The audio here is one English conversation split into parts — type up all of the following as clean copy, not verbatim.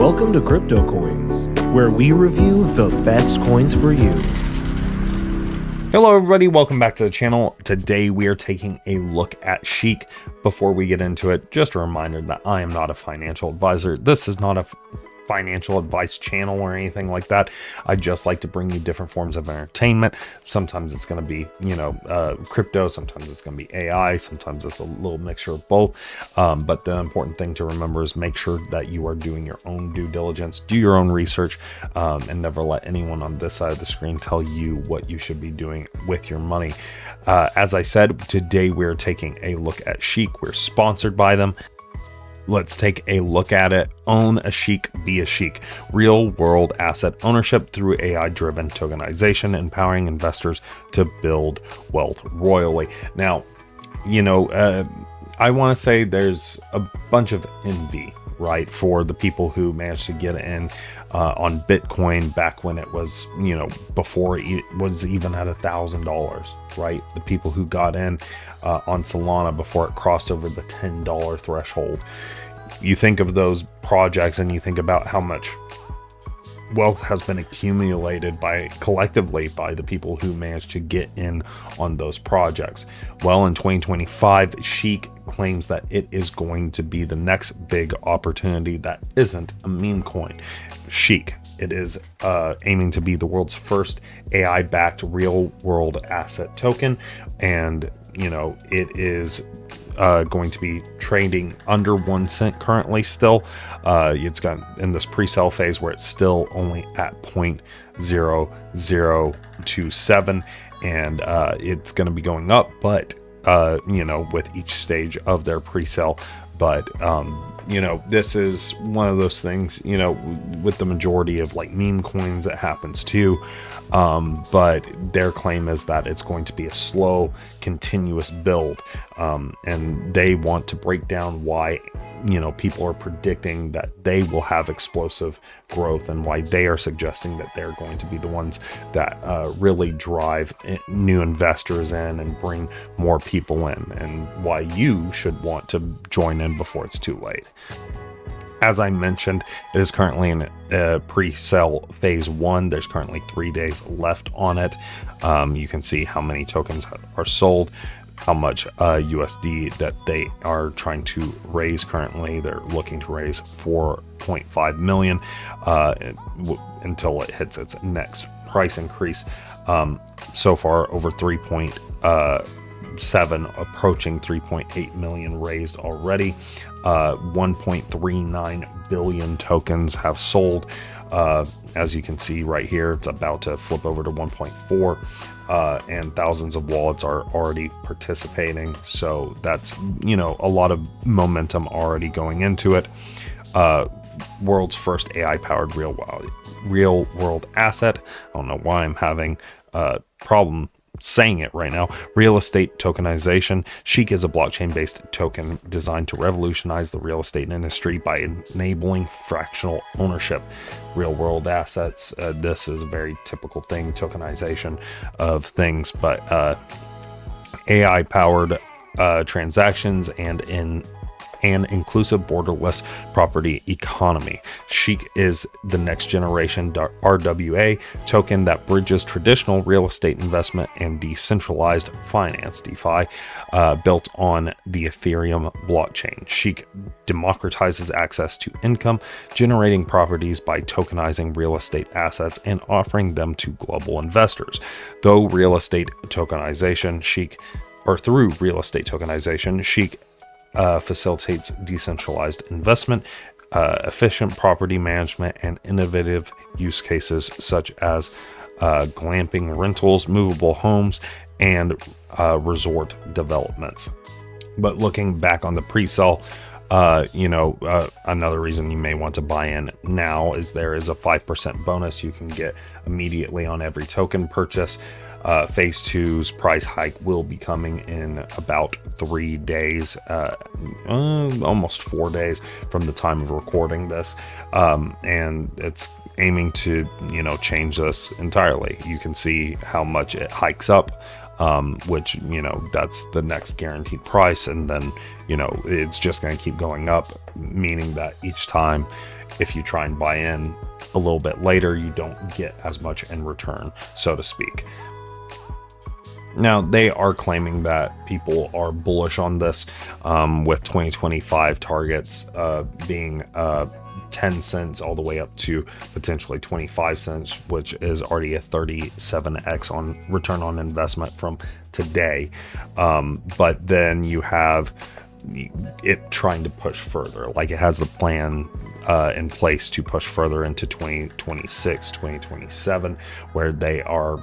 Welcome to CryptoCoins, where we review the best coins for you. Hello everybody, welcome back to the channel. Today we are taking a look at Chic. Before we get into it, just a reminder that I am not a financial advisor. This is not a financial advice channel or anything like that. I just like to bring you different forms of entertainment. Sometimes it's going to be, crypto, sometimes it's going to be AI, sometimes it's a little mixture of both. But the important thing to remember is make sure that you are doing your own due diligence, do your own research, and never let anyone on this side of the screen tell you what you should be doing with your money. As I said, today we're taking a look at Chic. We're sponsored by them. Let's take a look at it. Own a Chic, be a Chic. Real world asset ownership through AI-driven tokenization, empowering investors to build wealth royally. Now, I want to say there's a bunch of envy, right, for the people who managed to get in on Bitcoin back when it was, before it was even at $1,000, right? The people who got in on Solana before it crossed over the $10 threshold. You think of those projects and you think about how much wealth has been accumulated collectively by the people who managed to get in on those projects. Well, in 2025, Chic claims that it is going to be the next big opportunity that isn't a meme coin. Chic, it is aiming to be the world's first AI-backed real-world asset token, and it is going to be trading under 1 cent currently still. It's got in this pre-sale phase where it's still only at 0.0027, and it's going to be going up, but with each stage of their pre-sale. But this is one of those things, with the majority of like meme coins, it happens too. But their claim is that it's going to be a slow, continuous build. And they want to break down why, people are predicting that they will have explosive growth, and why they are suggesting that they're going to be the ones that really drive new investors in and bring more people in, and why you should want to join in before it's too late. As I mentioned, it is currently in pre-sale phase 1. There's currently 3 days left on it. You can see how many tokens are sold, how much USD that they are trying to raise currently. They're looking to raise 4.5 million until it hits its next price increase. So far, over 3.7, approaching 3.8 million raised already. 1.39 billion tokens have sold. As you can see right here, it's about to flip over to 1.4, and thousands of wallets are already participating. So that's, a lot of momentum already going into it. World's first AI-powered real world asset. I don't know why I'm having a problem saying it right now. Real estate tokenization. Chic is a blockchain-based token designed to revolutionize the real estate industry by enabling fractional ownership. Real-world assets. This is a very typical thing, tokenization of things, but AI-powered transactions and in an inclusive borderless property economy. Chic is the next generation RWA token that bridges traditional real estate investment and decentralized finance, DeFi, built on the Ethereum blockchain. Chic democratizes access to income generating properties by tokenizing real estate assets and offering them to global investors. Through real estate tokenization, Chic facilitates decentralized investment, efficient property management, and innovative use cases such as glamping rentals, movable homes, and resort developments. But looking back on the pre-sale, another reason you may want to buy in now is there is a 5% bonus you can get immediately on every token purchase. Phase 2's price hike will be coming in about 3 days, almost 4 days from the time of recording this, and it's aiming to change this entirely. You can see how much it hikes up which, that's the next guaranteed price. And then, it's just going to keep going up, meaning that each time, if you try and buy in a little bit later, you don't get as much in return, so to speak. Now, they are claiming that people are bullish on this, with 2025 targets being 10 cents all the way up to potentially 25 cents, which is already a 37x on return on investment from today. But then you have it trying to push further, like it has a plan in place to push further into 2026, 2027, where they are,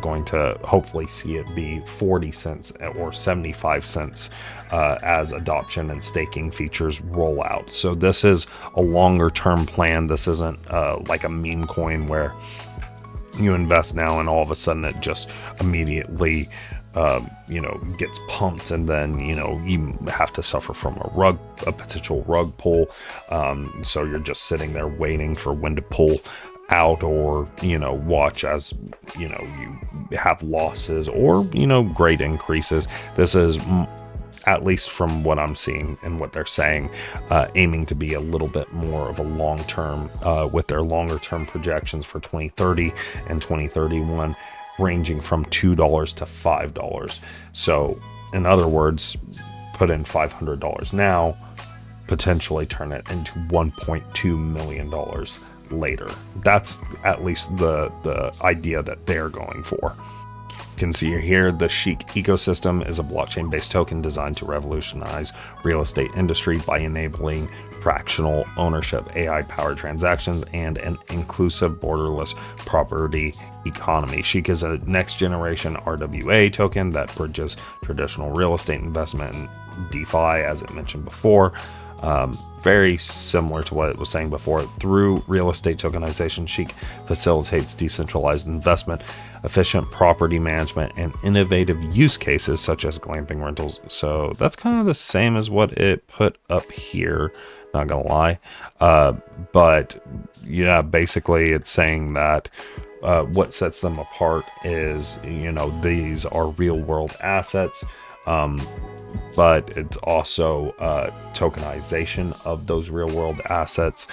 going to hopefully see it be 40 cents or 75 cents as adoption and staking features roll out. So this is a longer term plan. This isn't like a meme coin where you invest now and all of a sudden it just immediately gets pumped, and then you have to suffer from a potential rug pull. So you're just sitting there waiting for when to pull out, or watch as you have losses or great increases. This is, at least from what I'm seeing and what they're saying, aiming to be a little bit more of a long term, with their longer term projections for 2030 and 2031 ranging from $2 to $5. So in other words, put in $500 now, potentially turn it into $1.2 million later. That's at least the idea that they're going for. You can see here the Chic ecosystem is a blockchain-based token designed to revolutionize real estate industry by enabling fractional ownership, AI-powered transactions, and an inclusive borderless property economy. Chic is a next-generation RWA token that bridges traditional real estate investment and DeFi, as it mentioned before. Very similar to what it was saying before. Through real estate tokenization, Chic facilitates decentralized investment, efficient property management, and innovative use cases such as glamping rentals. So that's kind of the same as what it put up here, not gonna lie. But yeah, basically it's saying that what sets them apart is, these are real world assets. But it's also tokenization of those real world assets,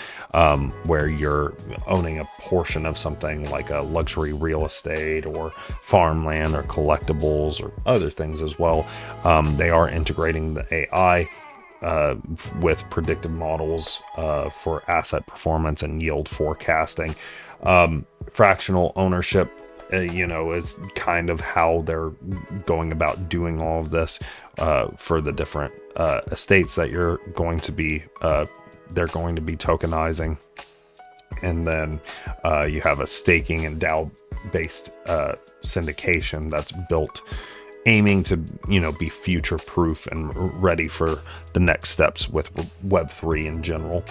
where you're owning a portion of something like a luxury real estate or farmland or collectibles or other things as well. They are integrating the AI with predictive models for asset performance and yield forecasting. Fractional ownership is kind of how they're going about doing all of this for the different estates that you're going to be they're going to be tokenizing. And then you have a staking and DAO based syndication that's built aiming to be future proof and ready for the next steps with Web3 in general.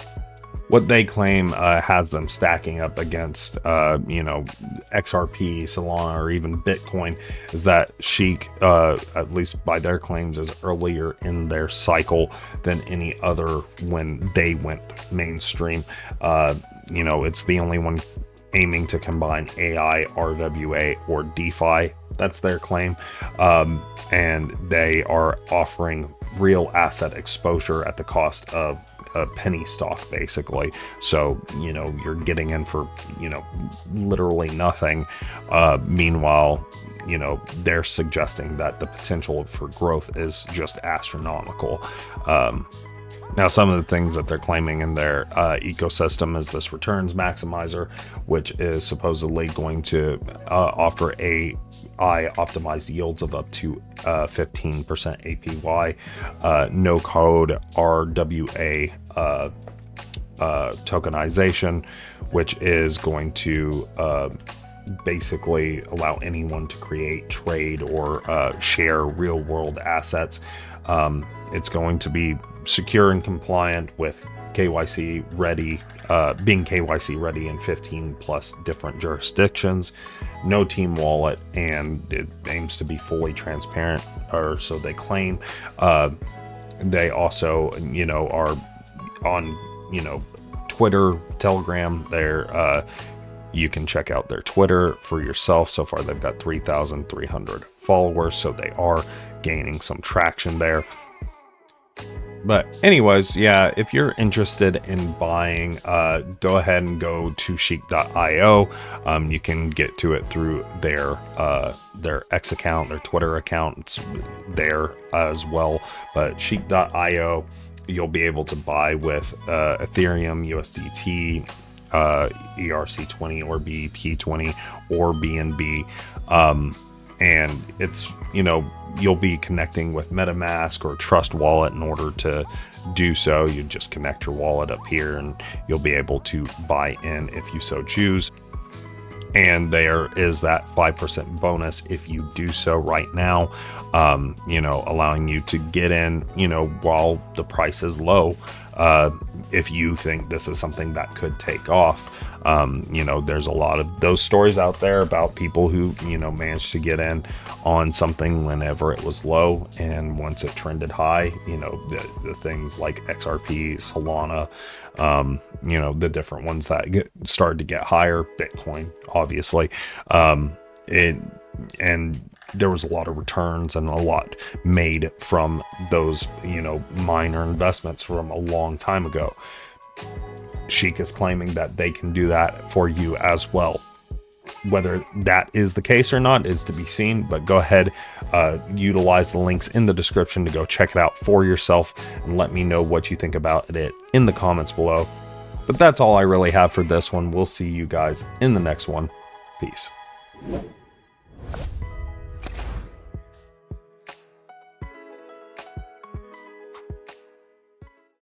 What they claim has them stacking up against, XRP, Solana, or even Bitcoin is that Chic, at least by their claims, is earlier in their cycle than any other when they went mainstream. It's the only one aiming to combine AI, RWA, or DeFi. That's their claim. And they are offering real asset exposure at the cost of a penny stock, basically. So you're getting in for literally nothing. Meanwhile, they're suggesting that the potential for growth is just astronomical. Now, some of the things that they're claiming in their ecosystem is this returns maximizer, which is supposedly going to offer AI optimized yields of up to 15% APY, no code RWA tokenization, which is going to basically allow anyone to create, trade, or share real world assets. It's going to be secure and compliant with KYC ready, being KYC ready in 15 plus different jurisdictions, no team wallet, and it aims to be fully transparent, or so they claim. They also, are on, Twitter, Telegram. You can check out their Twitter for yourself. So far, they've got 3,300 followers, so they are gaining some traction there. But anyways, yeah, if you're interested in buying, go ahead and go to Chic.io. You can get to it through their X account, their Twitter account. It's there as well. But Chic.io, you'll be able to buy with Ethereum, USDT, ERC20 or BP20 or BNB. And it's, you'll be connecting with MetaMask or Trust Wallet in order to do so. You just connect your wallet up here and you'll be able to buy in if you so choose. And there is that 5% bonus if you do so right now, allowing you to get in, while the price is low. If you think this is something that could take off, there's a lot of those stories out there about people who, managed to get in on something whenever it was low. And once it trended high, the things like XRP, Solana, the different ones that started to get higher, Bitcoin, obviously, and there was a lot of returns and a lot made from those, minor investments from a long time ago. Chic is claiming that they can do that for you as well. Whether that is the case or not is to be seen, but go ahead, utilize the links in the description to go check it out for yourself and let me know what you think about it in the comments below. But that's all I really have for this one. We'll see you guys in the next one. Peace.